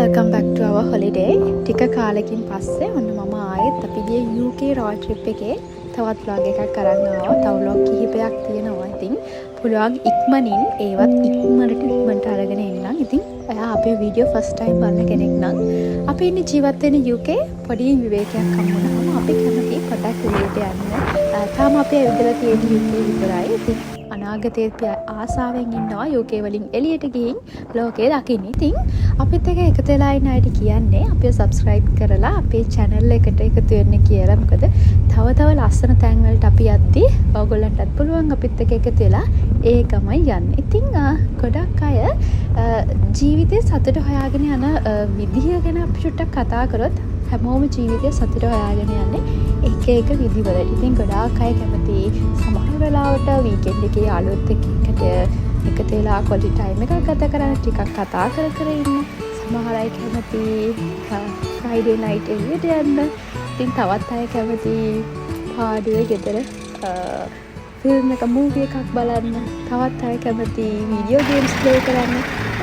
welcome back to our holiday. ටික කාලෙකින් පස්සේ ඔන්න මම ආයෙත් අපි ගියේ UK road trip එකේ තවත් vlog එකක් අරන් ආවා. තව vlog කිහිපයක් තියෙනවා. ඉතින් පුළුවන් ඉක්මනින් ඒවත් ඉක්මනට අරගෙන එන්නම්. ඉතින් ඔයා අපේ වීඩියෝ first time බලන කෙනෙක් නම් අපි ඉන්නේ ජීවත් වෙන UK පොඩි විවේකයක් හම්බුනහම අපි කැමති පොඩක් එළියට යන්න. තාම අපි ඇවිදලා තියෙන UK විතරයි. ඉතින් අනාගතයේ ආසාවෙන් ඉන්නවා UK වලින් එළියට ගිහින් ලෝකය දකින්න. ඉතින් අපිත් එක්ක එකතු වෙලා ඉන්න අයට කියන්නේ අපිව subscribe කරලා අපේ channel එකට එකතු වෙන්න කියලා. මොකද තව ලස්සන තැන් වලට අපි යද්දී ඔයගොල්ලන්ටත් පුළුවන් අපිත් එක්ක එකතු වෙලා ඒ ගමයි යන්න. ඉතින් ගොඩක් අය ජීවිතේ සතුට හොයාගෙන යන විදිහ ගැන අපි චුට්ටක් කතා කරොත් හැමෝම ජීවිතේ සතුට හොයාගෙන යන්නේ එක විදිවලට. ඉතින් ගොඩාක් අය කැමති සමහර වෙලාවට වීකෙන්ඩ් එකේ යාළුවොත් එක්ක එකතු වෙලා quality time එකක් ගත කරන්න, ටිකක් කතා කර ඉන්න. සමහර අය කැමති Friday night එළියට යන්න. ඉතින් තවත් අය කැමති පාඩුවේ ගෙදර ෆිල්ම් එක මූවි එකක් බලන්න. තවත් අය කැමති වීඩියෝ ගේම්ස් ප්ලේ කරන්න.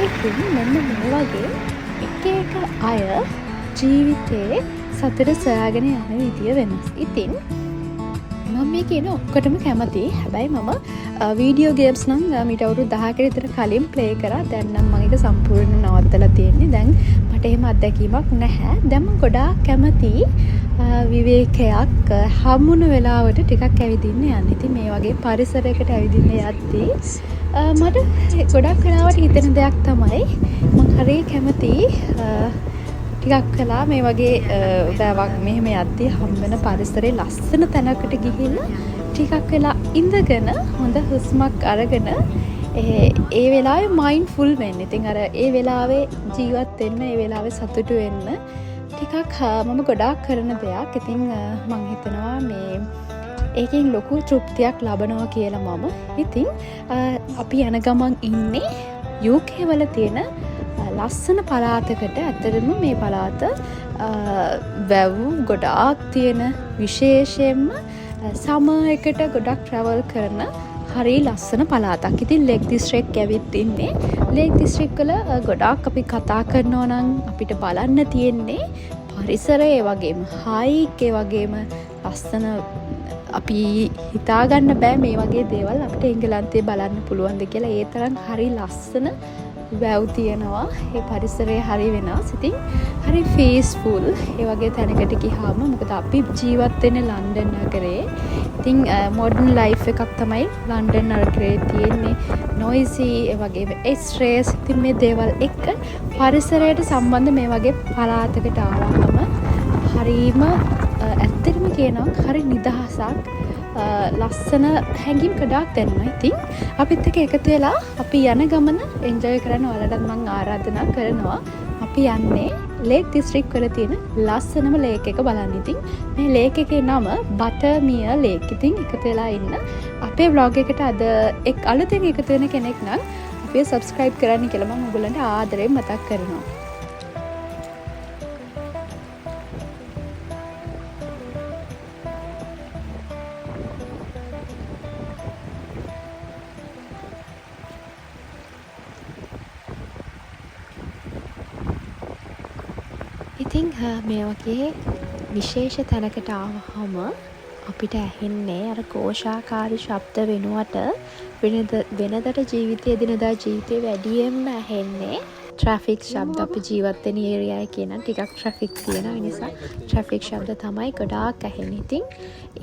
ඉතින් මෙන්න මේ වගේ එක අය ජීවිතේ සතුට සොයාගෙන යන විදිය වෙනස්. ඉතින් මම මේ කියන ඔක්කොටම කැමති. හැබැයි මම වීඩියෝ ගේම්ස් නම් මීට අවුරුදු 10කට විතර කලින් ප්ලේ කරා. දැන් නම් මම ඒක සම්පූර්ණ නවත්තලා තියෙන්නේ. දැන් මට එහෙම අත්දැකීමක් නැහැ. දැන් මම ගොඩාක් කැමති විවේකයක් හම්බුන වෙලාවට ටිකක් ඇවිදින්න යන්න. ඉතින් මේ වගේ පරිසරයකට ඇවිදින්න යද්දී මට ගොඩක් වෙලාවට හිතෙන දෙයක් තමයි මම හරිය කැමති ටිකක් කළා මේ වගේ උදාවක් මෙහෙම යද්දී හම්බෙන පරිසරේ ලස්සන තැනකට ගිහිල්ලා ටිකක් වෙලා ඉඳගෙන හොඳ හුස්මක් අරගෙන ඒ වෙලාවේ මයින්ඩ්ෆුල් වෙන්න. ඉතින් අර ඒ වෙලාවේ ජීවත් වෙන්න, ඒ වෙලාවේ සතුටු වෙන්න ටිකක් මම ගොඩාක් කරන දෙයක්. ඉතින් මම හිතනවා මේ ඒකෙන් ලොකු තෘප්තියක් ලබනවා කියලා මම. ඉතින් අපි යන ගමන් ඉන්නේ UK වල තියෙන ලස්සන පළාතකට. ඇත්තටම මේ පළාත වැව් ගොඩාක් තියෙන, විශේෂයෙන්ම සමර් එකට ගොඩක් ට්‍රැවල් කරන හරි ලස්සන පළාතක්. ඉතින් ලේක් දිස්ත්‍රික් ඇවිත් ඉන්නේ. ලේක් දිස්ත්‍රික් වල ගොඩාක් අපි කතා කරනවා නම් අපිට බලන්න තියෙන්නේ පරිසරය, ඒ වගේම හයික්, ඒ වගේම ලස්සන අපි හිතාගන්න බෑ මේ වගේ දේවල් අපිට එංගලන්තේ බලන්න පුළුවන්ද කියලා. ඒ තරම් හරි ලස්සන වැව් තියෙනවා. ඒ පරිසරය හරි වෙනස්. ඉතින් හරි පීස්ෆුල් ඒ වගේ තැනකට ගියාම, මොකද අපි ජීවත් වෙන්නේ ලන්ඩන් නගරේ. ඉතින් මොඩර්න් ලයිෆ් එකක් තමයි ලන්ඩන් නගරේ තියෙන්නේ. නොයිසි, ඒ වගේම ස්ට්‍රෙස්. ඉතින් මේ දේවල් එක්ක පරිසරයට සම්බන්ධ මේ වගේ පළාතකට ආවම හරිම ඇත්තටම කියනවා හරි නිදහසක්, ලස්සන හැඟීම් ගොඩාක් දැනෙනවා. ඉතින් අපිත් එක්ක එකතු වෙලා අපි යන ගමන එන්ජොයි කරන්න ඔයාලටත් මම ආරාධනා කරනවා. අපි යන්නේ ලේක් දිස්ත්‍රික් වල තියෙන ලස්සනම ලේක් එක බලන්න. ඉතින් මේ ලේක් එකේ නම බටර්මියර් ලේක්. ඉතින් එකතු වෙලා ඉන්න. අපේ vlog එකට අද අලුතෙන් එකතු වෙන කෙනෙක් නම් අපිව subscribe කරන්න කියලා මම ඔයගොල්ලන්ට ආදරයෙන් මතක් කරනවා. ඉතින් මේ වගේ විශේෂ තැනකට ආවහම අපිට ඇහෙන්නේ අර ഘോഷාකාරී ශබ්ද වෙනුවට වෙනදට ජීවිතයේ දිනදා ජීවිතේ වැඩියෙන්ම ඇහෙන්නේ ට්‍රැෆික් ශබ්ද. අපි ජීවත් වෙන ඒරියා එකේ නම් ටිකක් ට්‍රැෆික් තියෙනවා. ඒ නිසා ට්‍රැෆික් ශබ්ද තමයි ගොඩාක් ඇහෙන්නේ. ඉතින්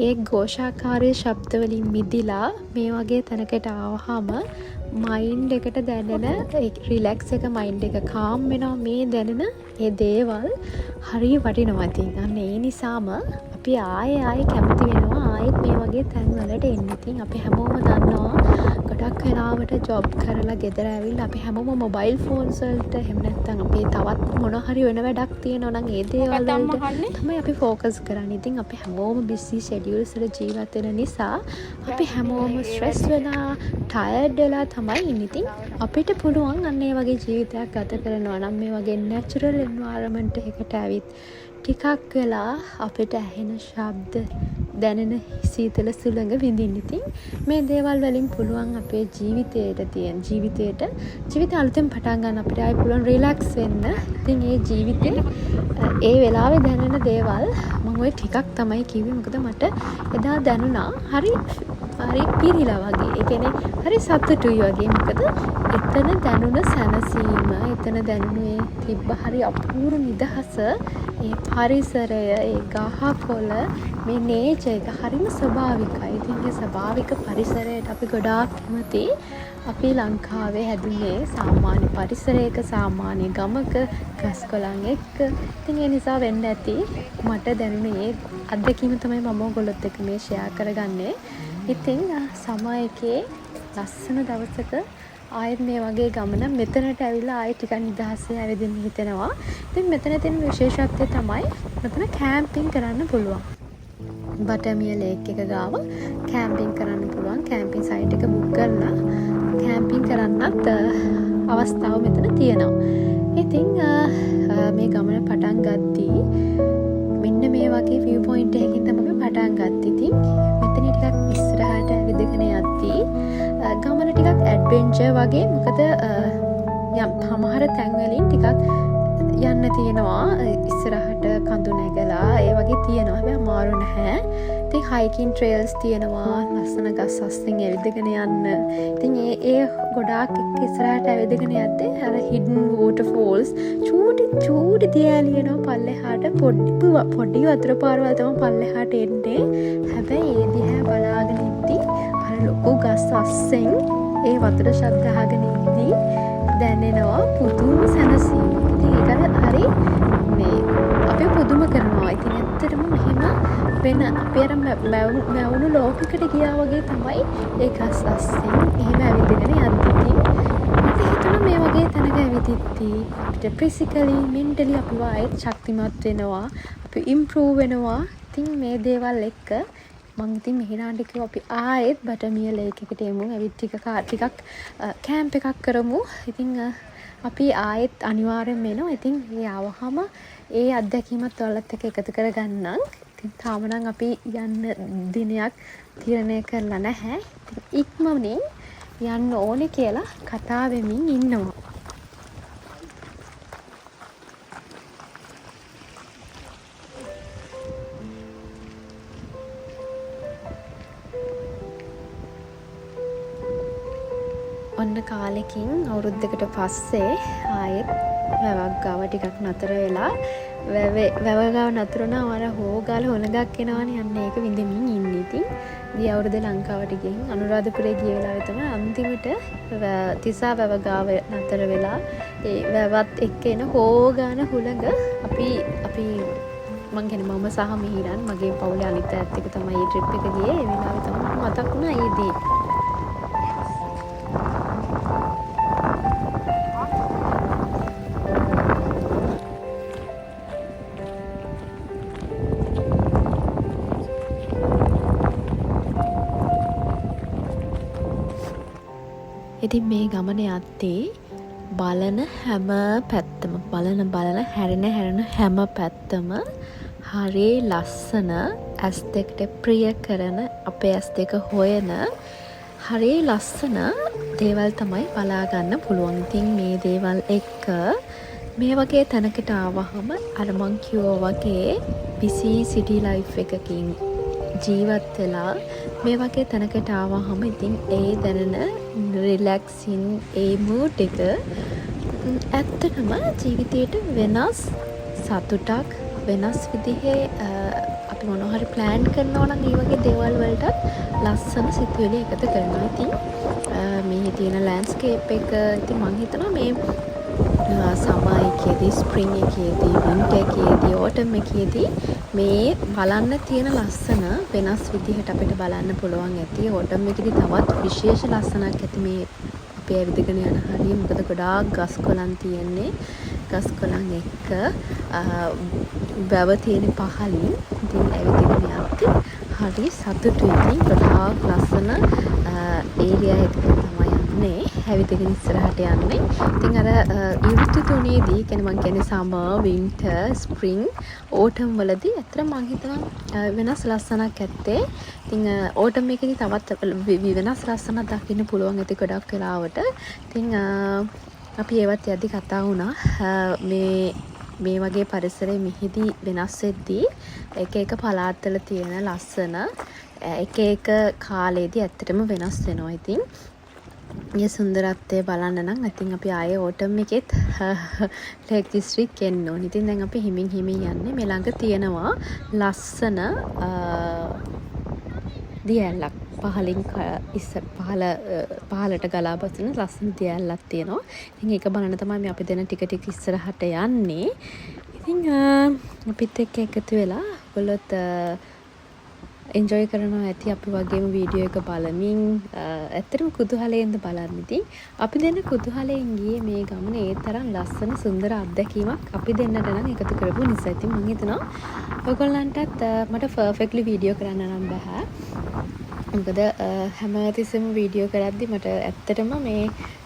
ඒ ഘോഷාකාරී ශබ්ද වලින් මිදිලා මේ වගේ තැනකට ආවහම මයින්ඩ් එකට දැනෙන රිලැක්ස් එක, මයින්ඩ් එක කාම් වෙනවා. මේ දැනෙන ඒ දේවල් හරිය වටිනවා. ඉතින් අන්න ඒ නිසාම අපි ආයේ කැමති වෙනවා ආයෙත් මේ වගේ තැන් වලට එන්න. ඉතින් අපි හැමෝම දන්නවා ගොඩක් වෙලාවට ජොබ් කරලා ගෙදර ඇවිල්ලා අපි හැමෝම මොබයිල් ෆෝන්ස් වලට, එහෙම නැත්නම් අපේ තවත් මොන හරි වෙන වැඩක් තියෙනවා නම් ඒ දේවල් වලට තමයි අපි ફોකස් කරන්නේ. ඉතින් අපි හැමෝම බිසි ෂෙඩියුල්ස් වල ජීවත් වෙන නිසා අපි හැමෝම ස්ට්‍රෙස් වෙලා, ටයර්ඩ් වෙලා තමයි ඉන්නේ. ඉතින් අපිට පුළුවන් අන්න ඒ වගේ ජීවිතයක් ගත කරනවා නම් මේ වගේ නැචරල් එන්වයරන්මන්ට් එකකට ඇවිත් ටිකක් වෙලා අපිට ඇහෙන ශබ්ද දැනෙන සීතල සුළඟ විඳින්න. ඉතින් මේ දේවල් වලින් පුළුවන් අපේ ජීවිතය අලුතෙන් පටන් ගන්න අපිට ආයෙ පුළුවන් රිලැක්ස් වෙන්න. ඉතින් ඒ ජීවිතේ ඒ වෙලාවේ දැනෙන දේවල් මම ඔය ටිකක් තමයි කිව්වේ. මොකද මට එදා දැනුණා හරි පිරිලා වගේ. ඒ කියන්නේ හරි සතුටුයි වගේ. මොකද එතන දැනුණ සැනසීම, එතන දැනුනේ තිබ්බ හරි අපූර්ව නිදහස, ඒ පරිසරය, ඒ ගහකොළ, මේ නේචර් එක හරිම ස්වභාවිකයි. ඉතින් ඒ ස්වභාවික පරිසරයට අපි ගොඩාක් කැමති. අපි ලංකාවේ හැදුනේ සාමාන්‍ය පරිසරයක, සාමාන්‍ය ගමක, ගස්කොළන් එක්ක. ඉතින් ඒ නිසා වෙන්න ඇති මට දැනුනේ අත්දැකීම තමයි මම ඔයගොල්ලොත් එක්ක මේ ෂෙයා කරගන්නේ. ඉතින් සමා එකේ ලස්සන දවසක ආයෙත් මේ වගේ ගමන මෙතනට ඇවිල්ලා ආයෙ ටිකක් නිදහසේ ඇවිදින්න හිතෙනවා. ඉතින් මෙතන තියෙන විශේෂත්වය තමයි මෙතන කැම්පින් කරන්න පුළුවන්. බටර්මිය ලේක් එක ගාව කැම්පින් කරන්න පුළුවන්. කැම්පින් සයිට් එක බුක් කරලා කැම්පින් කරන්නත් අවස්ථාව මෙතන තියෙනවා. ඉතින් මේ ගමන පටන් ගත්තා මෙන්න මේ වගේ view point එකකින් තමයි පටන් ගත්තේ. ඉතින් මෙතන ටිකක් ඉස්සරහට ඇවිදගෙන යද්දී ගමන ටිකක් ඇඩ්වෙන්චර් වගේ. මොකද යම් සමහර තැන් වලින් ටිකක් යන්න තියෙනවා ඉස්සරහට කඳු නැගලා ඒ වගේ තියෙනවා. හැබැයි අමාරු නැහැ. ඉතින් හයිකින් ට්‍රේල්ස් තියෙනවා, ලස්සන ගස් අස්සෙන් ඇවිදගෙන යන්න. ඉතින් ඒ ගොඩාක් ඉස්සරහට ඇවිදගෙන යද්දී අර හිඩන් වෝටර්ෆෝල්ස් චූටි දියැලි එනවා පල්ලෙහාට. පොඩි වතුර පාරවල් තමයි පල්ලෙහාට එන්නේ. හැබැයි ඒ දිහා බලාගෙන ඉද්දී අර ලොකු ගස් අස්සෙන් ඒ වතුර ශබ්ද අහගෙන ඉද්දී දැනෙනවා පුදුම සැනසීමක්. ඉතින් ඒක හරි මේ අපි පුදුම කරනවා. ඉතින් ඇත්තටම මෙහෙම වෙන අපේ අර මැවුණු ලෝකයකට ගියා වගේ තමයි ඒ ගස් අස්සෙන් එහෙම ඇවිදගෙන යද්දී. මට හිතුණා මේ වගේ තැනක ඇවිදිද්දී අපිට ෆිසිකලි මෙන්ටලි අපිව ආයෙත් ශක්තිමත් වෙනවා, අපි ඉම්ප්‍රූව් වෙනවා. ඉතින් මේ දේවල් එක්ක මං ඉතින් මෙහෙනාට කිව්වා අපි ආයෙත් බටර්මිය ලේක් එකට එමු. ඇවිත් ටිකක් කැම්ප් එකක් කරමු. ඉතින් අපි ආයෙත් අනිවාර්යෙන්ම එනවා. ඉතින් ඒ ආවහම ඒ අත්දැකීමත් ඔයාලත් එක්ක එකතු කරගන්නම්. ඉතින් තාම නම් අපි යන්න දිනයක් තීරණය කරලා නැහැ. ඉතින් ඉක්මනින් යන්න ඕනේ කියලා කතා වෙමින් ඉන්නවා. ඔන්න කාලෙකින් අවුරුද්දකට පස්සේ ආයෙත් වැවක් ගාව ටිකක් නතර වෙලා වැව ගාව නතර වුණා. අර හොගාල හොලඟක් එනවනේ, යන්න ඒක විඳමින් ඉන්නේ. ඉතින් ගිය අවුරුද්දේ ලංකාවට ගිහින් අනුරාධපුරේ ගිය වෙලාවේ තමයි අන්තිමට තිසා වැව ගාව නතර වෙලා ඒ වැවත් එක්ක එන හොගාන හුලඟ අපි මං කියන්නේ මම සහ මිහිරන් මගේ පවුලේ අනිත් අයත් එක්ක තමයි මේ ට්‍රිප් එක ගියේ. ඒ වෙලාවේ තමයි මතක් වුණා ඒ දේ. ඉතින් මේ ගමන යද්දී බලන හැම පැත්තම හැරෙන හැම පැත්තම හරි ලස්සන, ඇස් දෙකට ප්‍රිය කරන, අපේ ඇස් දෙක හොයන හරි ලස්සන දේවල් තමයි බලා ගන්න පුළුවන්. ඉතින් මේ දේවල් එක්ක මේ වගේ තැනකට ආවහම අර මං කිව්වා වගේ busy city life එකකින් ජීවත් වෙලා මේ වගේ තැනකට ආවහම ඉතින් ඒ දැනෙන රිලැක්සින් ඒ මූඩ් එක ඇත්තටම ජීවිතයට වෙනස් සතුටක්, වෙනස් විදිහේ අපි මොනවා හරි ප්ලෑන් කරනවා නම් ඒ වගේ දේවල් වලටත් ලස්සන සිතුවිලි එකතු කරනවා. ඉතින් මේ තියෙන ලෑන්ඩ්ස්කේප් එක ඉතින් මං හිතනවා මේ සමර් එකේදී, ස්ප්‍රින්ග් එකේදී, වින්ටර් එකේදී, ඕටම් එකේදී මේ බලන්න තියෙන ලස්සන වෙනස් විදිහට අපිට බලන්න පුළුවන් ඇති. ඕටම් එකේදී තවත් විශේෂ ලස්සනක් ඇති මේ අපේ ඇවිදගෙන යන හරිය. මොකද ගොඩාක් ගස් කොළන් තියෙන්නේ. ගස් කොළන් එක්ක වැව තියෙන පහලින් ඉතින් ඇවිදගෙන යද්දී හරි සතුටුයි. ගොඩාක් ලස්සන ඒරියා එකක තමයි අපි යන්නේ. ඇවිදගෙන ඉස්සරහට යන්නේ. ඉතින් අර ඍතු තුනේදී කියන්නේ මම කියන්නේ සමර්, වින්ටර්, ස්ප්‍රින්ග්, ඕටම් වලදී ඇත්තටම මම හිතනවා වෙනස් ලස්සනක් ඇත්තේ. ඉතින් ඕටම් එකේදී තවත් වෙනස් ලස්සනක් දකින්න පුළුවන් ඇති ගොඩක් වෙලාවට. ඉතින් අපි ඒවත් යද්දි කතා වුණා මේ වගේ පරිසරයේ මිහිදී වෙනස් වෙද්දී එක එක පළාත්වල තියෙන ලස්සන එක එක කාලෙදී ඇත්තටම වෙනස් වෙනවා. ඉතින් මේ සුන්දරත්වය බලන්න නම් ඉතින් අපි ආයේ ඕටම් එකෙත් ලේක් දිස්ත්‍රික් එන්න ඕනේ. ඉතින් දැන් අපි හිමින් යන්නේ මේ ළඟ තියෙනවා ලස්සන දියැලක්. පහලට ගලා බසින ලස්සන දියැලක් තියෙනවා. ඉතින් ඒක බලන්න තමයි මේ අපි දෙන ටික ඉස්සරහට යන්නේ. ඉතින් අපිත් එක්ක එකතු වෙලා ඔයගොල්ලොත් එන්ජොයි කරනවා ඇති අපි වගේම වීඩියෝ එක බලමින් ඇත්තටම කුතුහලයෙන්ද බලන්න. ඉතින් අපි දෙන්න කුතුහලයෙන් ගියේ මේ ගමන ඒ තරම් ලස්සන සුන්දර අත්දැකීමක් අපි දෙන්නට නම් එකතු කරපු නිසා. ඉතින් මම හිතනවා ඔයගොල්ලන්ටත් මට පර්ෆෙක්ට්ලි වීඩියෝ කරන්න නම් බෑ. මොකද හැමතිස්සෙම වීඩියෝ කරද්දි මට ඇත්තටම මේ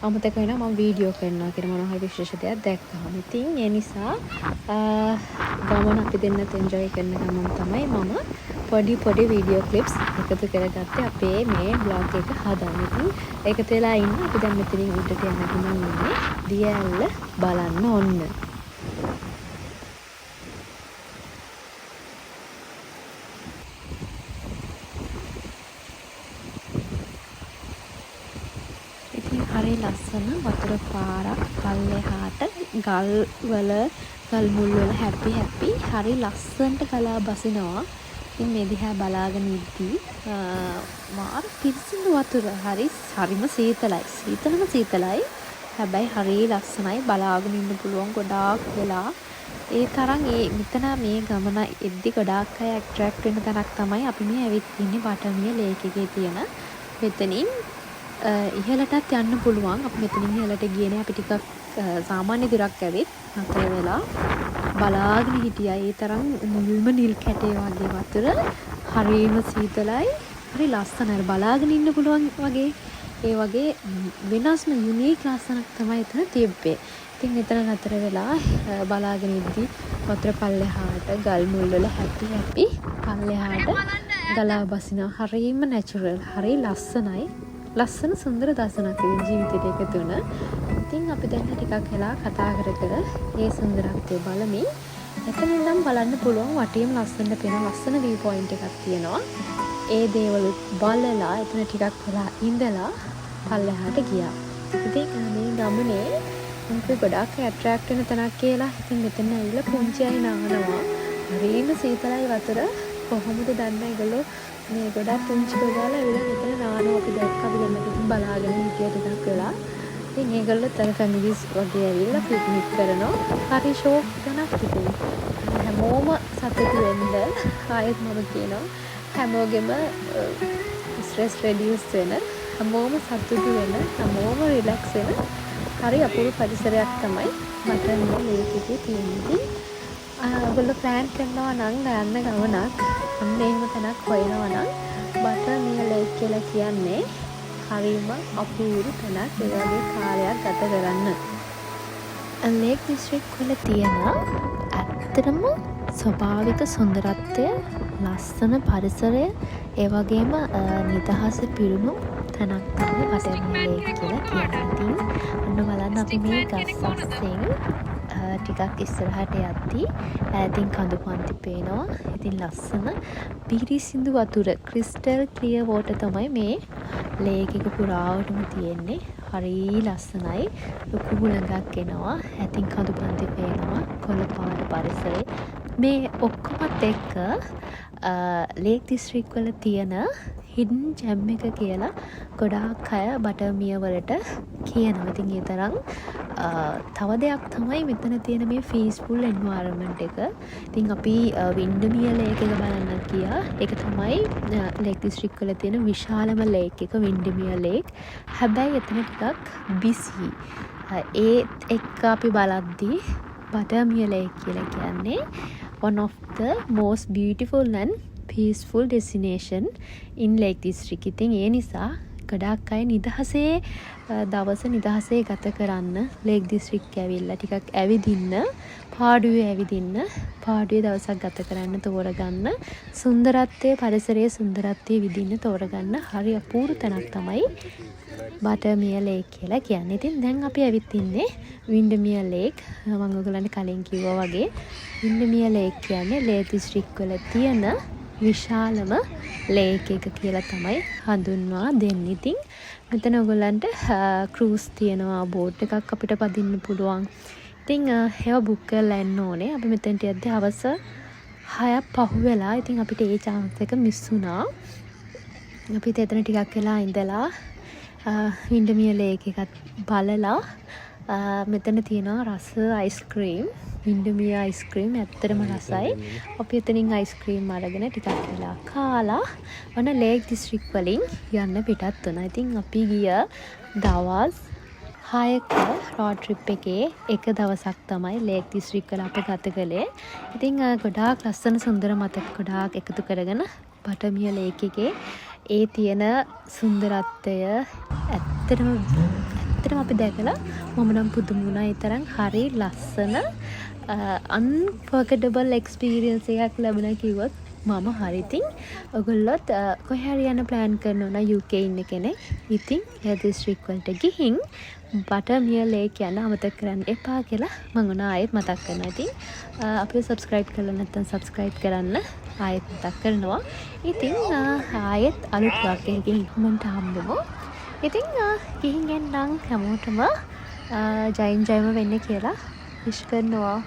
අමතක වෙනවා මම වීඩියෝ කරනවා කියලා මොනවා හරි විශේෂ දෙයක් දැක්කම. ඉතින් ඒ නිසා ගමන අපි දෙන්නත් එන්ජොයි කරන ගමන් තමයි මම පොඩි වීඩියෝ ක්ලිප්ස් එකතු කරගත්තේ අපේ මේ බ්ලොග් එක හදන්න. ඉතින් එකතු වෙලා ඉන්න අපි දැන් මෙතනින් උඩට යන්න ගමන් ඉන්නේ දියැල්ල බලන්න ඕන්න. හරි ලස්සන වතුර පාරක් පල්ලෙහාට ගල් මුල් වල හැපි හරි ලස්සනට ගලා බසිනවා. ඉතින් මේ දිහා බලාගෙන ඉද්දී මාර පිරිසිදු වතුර හරිම සීතලයි. හැබැයි හරි ලස්සනයි බලාගෙන ඉන්න පුළුවන් ගොඩාක් වෙලා. ඒ තරම් මෙතන මේ ගමන එද්දි ගොඩාක් අය ඇට්‍රැක්ට් වෙන තැනක් තමයි අපි මේ ඇවිත් ඉන්නේ බටර්මිය ලේක් එකේ තියෙන. මෙතනින් ඉහළටත් යන්න පුළුවන්. අපි මෙතනින් ඉහළට ගියේ නෑ. අපි ටිකක් සාමාන්‍ය දුරක් ඇවිත් නතර වෙලා බලාගෙන හිටියා. ඒ තරම් මුල්ම නිල් කැටේ වගේ වතුර හරිම සීතලයි. හරි ලස්සනයි. බලාගෙන ඉන්න පුළුවන් වගේ. ඒ වගේ වෙනස්ම යුනික් ලස්සනක් තමයි එතන තිබ්බේ. ඉතින් මෙතන නතර වෙලා බලාගෙන ඉද්දි වතුර පල්ලෙහාට ගල් මුල් වල හැපි පල්ලෙහාට ගලා බසිනවා. හරිම නැචරල්. හරි ලස්සනයි. ලස්සන සුන්දර දර්ශනයක් ජීවිතේට එකතු වෙන. ඉතින් අපි දැන් ටිකක් වෙලා කතා කර මේ සුන්දරත්වය බලමින් එතන ඉඳන් බලන්න පුළුවන් වටේම ලස්සනට පේන ලස්සන view point එකක් තියෙනවා. ඒ දේවල් බලලා එතන ටිකක් වෙලා ඉඳලා පල්ලෙහාට ගියා. ඉතින් මේ ගමනේ මම ගොඩාක් ඇට්‍රැක්ට් වෙන තැනක් කියලා. ඉතින් මෙතන ඇවිල්ලා පුංචි අය නානවා. හරිම සීතලයි වතුර. කොහොමද දන්නේ ඒගොල්ලෝ මේ ගොඩක් පුංචි ගාලා ඇවිල්ලා මෙතන නානවා. අපි දැක්කා අපි දෙන්නත් ඉතින් බලාගෙන හිටියා ටිකක් වෙලා. ඉතින් ඒගොල්ලෝ තර ෆැමිලිස් වගේ ඇවිල්ලා පික්නික් කරනවා. හරි ෂෝක් ගන්නක් ඉතින්. හැමෝම සතුටු වෙන්න ආයෙත් මම කියනවා හැමෝගෙම ස්ට්‍රෙස් රිඩියුස් වෙන හැමෝම සතුටු වෙන හැමෝම රිලැක්ස් වෙන හරි අපූර්ව පරිසරයක් තමයි මට මේ ලේක් එකේ තියෙන්නේ. ඔයගොල්ලෝ ප්ලෑන් කරනවා නම් යන්න ගමනක් අන්න එහෙම තැනක් හොයනවා නම් බටර්මිය ලේක් කියලා කියන්නේ හරිම අපූර්ව තැනක්. ඒ වගේ කාලයක් ගත කරන්න. ලේක් දිස්ත්‍රික් වල තියෙන ඇත්තටම ස්වභාවික සුන්දරත්වය, ලස්සන පරිසරය, ඒ වගේම නිදහස පිරුණු තැනක් තමයි බටර්මිය ලේක් කියලා කියන්නේ. ඉතින් ඔන්න බලන්න අපි මේ ගස් අස්සෙන් ටිකක් ඉස්සරහට යද්දී ඈතින් කඳු පන්ති පේනවා. ඉතින් ලස්සන පිරිසිදු වතුර ක්‍රිස්ටල් ක්ලියර් වෝටර් තමයි මේ ලේක් එක පුරාවටම තියෙන්නේ. හරි ලස්සනයි. ලොකු හුළඟක් එනවා. ඈතින් කඳු පන්ති පේනවා. කොළ පාට පරිසරේ මේ ඔක්කොමත් එක්ක ලේක් දිස්ත්‍රික් වල තියෙන හිඩන් ජැම් එක කියලා ගොඩාක් අය බටර්මිය වලට කියනවා. ඉතින් ඒ තරම් තව දෙයක් තමයි මෙතන තියෙන මේ පීස්ෆුල් එන්වයරන්මන්ට් එක. ඉතින් අපි වින්ඩමිය ලේක් එක බලන්න ගියා. ඒක තමයි ලේක් දිස්ත්‍රික් වල තියෙන විශාලම ලේක් එක වින්ඩමිය ලේක්. හැබැයි එතන ටිකක් බිසි. ඒත් එක්ක අපි බලද්දී බටර්මිය ලේක් කියලා කියන්නේ one of the most beautiful and peaceful destination in Lake District. ඉතින් ඒ නිසා ගොඩාක් අය නිදහසේ දවස නිදහසේ ගත කරන්න ලේක් දිස්ත්‍රික්කය ඇවිල්ලා ටිකක් ඇවිදින්න පාඩුවේ ඇවිදින්න පාඩුවේ දවසක් ගත කරන්න තෝරගන්න සුන්දරත්වයේ පරිසරයේ සුන්දරත්වයේ විඳින්න තෝරගන්න හරි අපූර්ව තැනක් තමයි බටර්මියර් ලේක් කියලා කියන්නේ. ඉතින් දැන් අපි ඇවිත් ඉන්නේ වින්ඩර්මියර් ලේක්. මම ඔයගොල්ලන්ට කලින් කිව්වා වගේ වින්ඩර්මියර් ලේක් කියන්නේ ලේක් දිස්ත්‍රික් වල තියෙන විශාලම ලේක් එක කියලා තමයි හඳුන්වා දෙන්නේ. ඉතින් මෙතන ඔයගොල්ලන්ට ක්‍රූස් තියෙනවා, බෝට් එකක් අපිට පදින්න පුළුවන්. ඉතින් ඒවා බුක් කරලා එන්න ඕනේ. අපි මෙතනට යද්දී හවස 6ක් පහු වෙලා. ඉතින් අපිට ඒ chance එක මිස් වුණා. අපි එතන ටිකක් වෙලා ඉඳලා වින්ඩර්මියර් ලේක් එකත් බලලා මෙතන තියෙනවා රස අයිස්ක්‍රීම්. වින්ඩර්මියර් අයිස්ක්‍රීම් ඇත්තටම රසයි. අපි එතනින් අයිස්ක්‍රීම් අරගෙන ටිකක් වෙලා කාලා ඔන්න ලේක් දිස්ත්‍රික් වලින් යන්න පිටත් වුණා. ඉතින් අපි ගිය දවස් 6ක රෝඩ් ට්‍රිප් එකේ එක දවසක් තමයි ලේක් දිස්ත්‍රික් වල අපි ගත කළේ. ඉතින් ගොඩාක් ලස්සන සුන්දර මතක ගොඩාක් එකතු කරගෙන බටර්මියර් ලේක් එකේ ඒ තියෙන සුන්දරත්වය ඇත්තටම අපි දැකලා මම නම් පුදුම වුණා. ඒ තරම් හරි ලස්සන unforgettable experience එකක් ලැබුණා කිව්වොත් මම හරි. ඉතින් ඔයගොල්ලොත් කොහේ හරි යන්න plan කරනවා නම් UK ඉන්න කෙනෙක් ඉතින් ඒ දිස්ත්‍රික් වලට ගිහින් බටර්මියර් ලේක් යන්න අමතක කරන්න එපා කියලා මම උනා ආයෙත් මතක් කරනවා. ඉතින් අපිව subscribe කරලා නැත්නම් subscribe කරන්න ආයෙත් මතක් කරනවා. ඉතින් ආයෙත් අලුත් vlog එකකින් මන්ට හම්බෙමු. ඉතින් ගිහින් එන්නම් හැමෝටම ජයෙන් ජයම වෙන්න කියලා විශ් කරනවා.